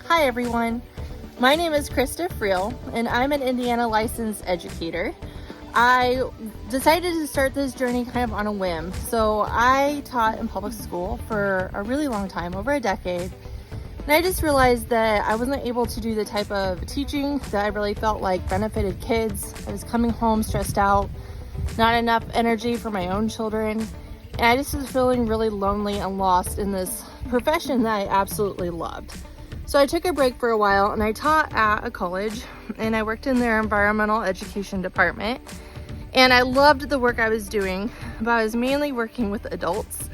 Hi everyone, my name is Krista Freel and I'm an Indiana licensed educator. I decided to start this journey kind of on a whim. So I taught in public school for a really long time, over a decade. And I just realized that I wasn't able to do the type of teaching that I really felt like benefited kids. I was coming home stressed out, not enough energy for my own children. And I just was feeling really lonely and lost in this profession that I absolutely loved. So I took a break for a while and I taught at a college and I worked in their environmental education department. And I loved the work I was doing, but I was mainly working with adults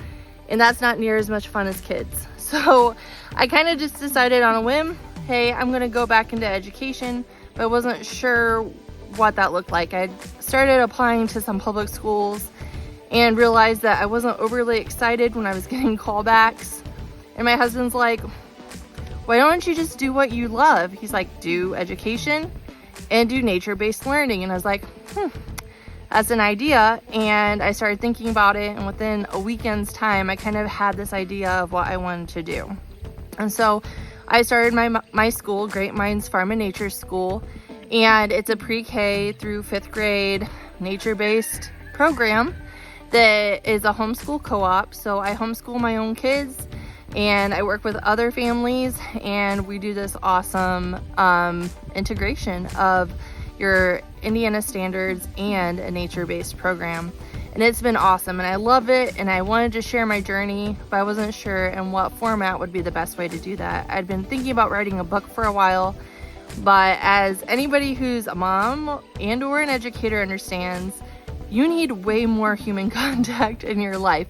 and that's not near as much fun as kids. So I kind of just decided on a whim, hey, I'm gonna go back into education, but I wasn't sure what that looked like. I started applying to some public schools and realized that I wasn't overly excited when I was getting callbacks. And my husband's like, why don't you just do what you love? He's like, do education and do nature-based learning. And I was like, that's an idea. And I started thinking about it. And within a weekend's time, I kind of had this idea of what I wanted to do. And so I started my school, Great Minds Farm and Nature School. And it's a pre-K through 5th grade nature-based program that is a homeschool co-op. So I homeschool my own kids and I work with other families and we do this awesome integration of your Indiana standards and a nature-based program. And it's been awesome and I love it and I wanted to share my journey, but I wasn't sure in what format would be the best way to do that. I'd been thinking about writing a book for a while, but as anybody who's a mom and or an educator understands, you need way more human contact in your life.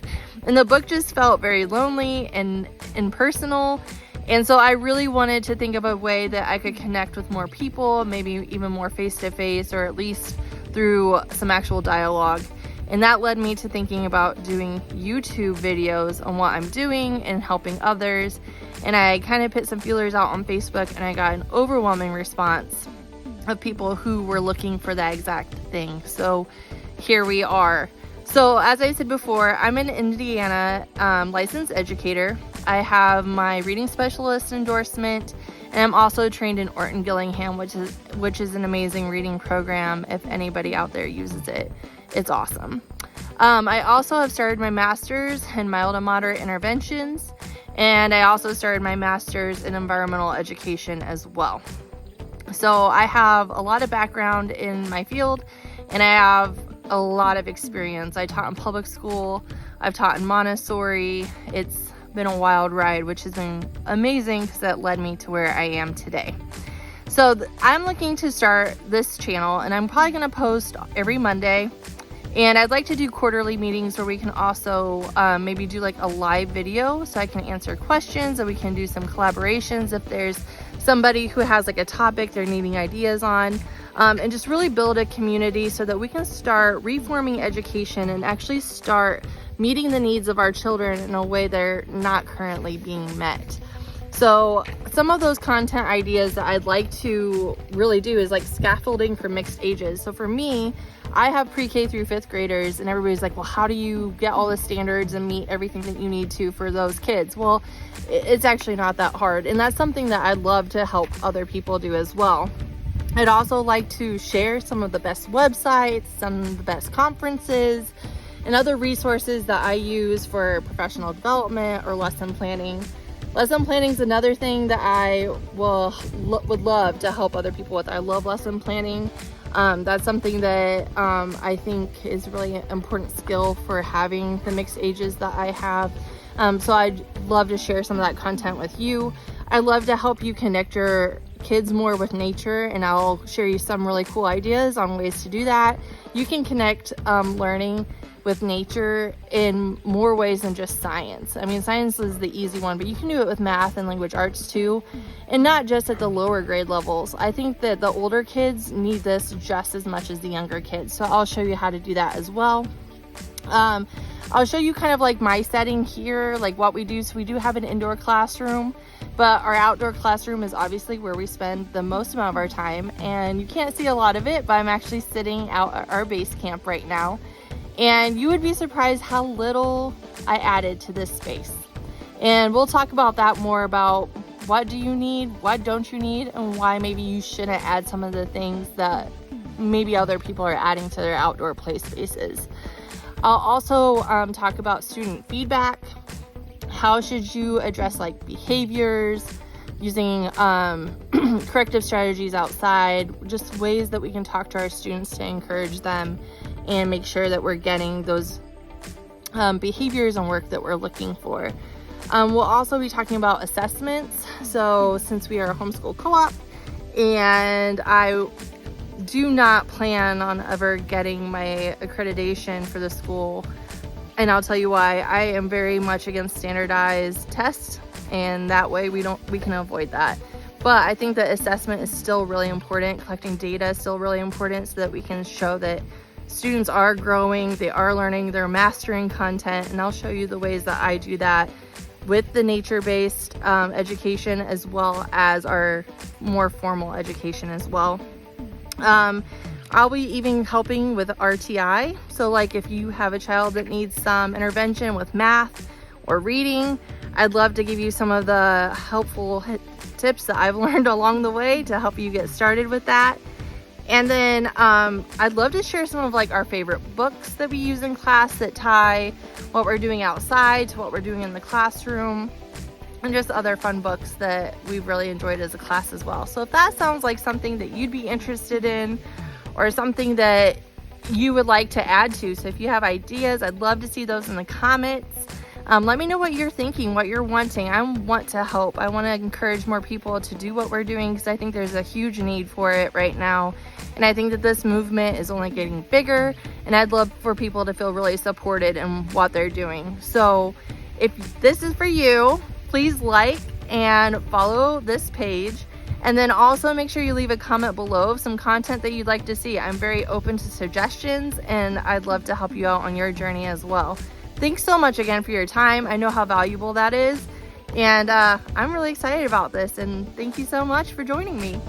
And the book just felt very lonely and impersonal. And so I really wanted to think of a way that I could connect with more people, maybe even more face-to-face, or at least through some actual dialogue. And that led me to thinking about doing YouTube videos on what I'm doing and helping others. And I kind of put some feelers out on Facebook and I got an overwhelming response of people who were looking for that exact thing. So here we are. So as I said before, I'm an Indiana licensed educator. I have my reading specialist endorsement, and I'm also trained in Orton Gillingham, which is an amazing reading program. If anybody out there uses it, it's awesome. I also have started my master's in mild and moderate interventions, and I also started my master's in environmental education as well. So I have a lot of background in my field, and I have a lot of experience. I taught in public school, I've taught in Montessori. It's been a wild ride, which has been amazing because that led me to where I am today. So I'm looking to start this channel and I'm probably going to post every Monday. And I'd like to do quarterly meetings where we can also maybe do like a live video so I can answer questions and we can do some collaborations if there's somebody who has like a topic they're needing ideas on. And just really build a community so that we can start reforming education and actually start meeting the needs of our children in a way they're not currently being met. So some of those content ideas that I'd like to really do is like scaffolding for mixed ages. So for me, I have pre-K through 5th graders and everybody's like, well, how do you get all the standards and meet everything that you need to for those kids? Well, it's actually not that hard. And that's something that I'd love to help other people do as well. I'd also like to share some of the best websites, some of the best conferences, and other resources that I use for professional development or lesson planning. Lesson planning is another thing that I would love to help other people with. I love lesson planning. That's something that I think is really an important skill for having the mixed ages that I have. So I'd love to share some of that content with you. I'd love to help you connect your kids more with nature, and I'll share you some really cool ideas on ways to do that. You can connect learning with nature in more ways than just science. I mean, science is the easy one, but you can do it with math and language arts too, and not just at the lower grade levels. I think that the older kids need this just as much as the younger kids, so I'll show you how to do that as well. I'll show you kind of like my setting here, like what we do. So we do have an indoor classroom, but our outdoor classroom is obviously where we spend the most amount of our time, and you can't see a lot of it, but I'm actually sitting out at our base camp right now. And you would be surprised how little I added to this space. And we'll talk about that more about what do you need, what don't you need, and why maybe you shouldn't add some of the things that maybe other people are adding to their outdoor play spaces. I'll also talk about student feedback. How should you address like behaviors, using corrective strategies outside, just ways that we can talk to our students to encourage them and make sure that we're getting those behaviors and work that we're looking for. We'll also be talking about assessments. So since we are a homeschool co-op and I do not plan on ever getting my accreditation for the school, and I'll tell you why. I am very much against standardized tests, and that way we can avoid that. But I think that assessment is still really important. Collecting data is still really important so that we can show that students are growing, they are learning, they're mastering content, and I'll show you the ways that I do that with the nature-based education as well as our more formal education as well. I'll be even helping with RTI. So like if you have a child that needs some intervention with math or reading, I'd love to give you some of the helpful tips that I've learned along the way to help you get started with that. And then I'd love to share some of like our favorite books that we use in class that tie what we're doing outside to what we're doing in the classroom, and just other fun books that we've really enjoyed as a class as well. So if that sounds like something that you'd be interested in or something that you would like to add to, so if you have ideas, I'd love to see those in the comments. Let me know what you're thinking, what you're wanting. I want to help. I want to encourage more people to do what we're doing because I think there's a huge need for it right now. And I think that this movement is only getting bigger, and I'd love for people to feel really supported in what they're doing. So if this is for you, please like and follow this page. And then also make sure you leave a comment below of some content that you'd like to see. I'm very open to suggestions, and I'd love to help you out on your journey as well. Thanks so much again for your time. I know how valuable that is, and I'm really excited about this, and thank you so much for joining me.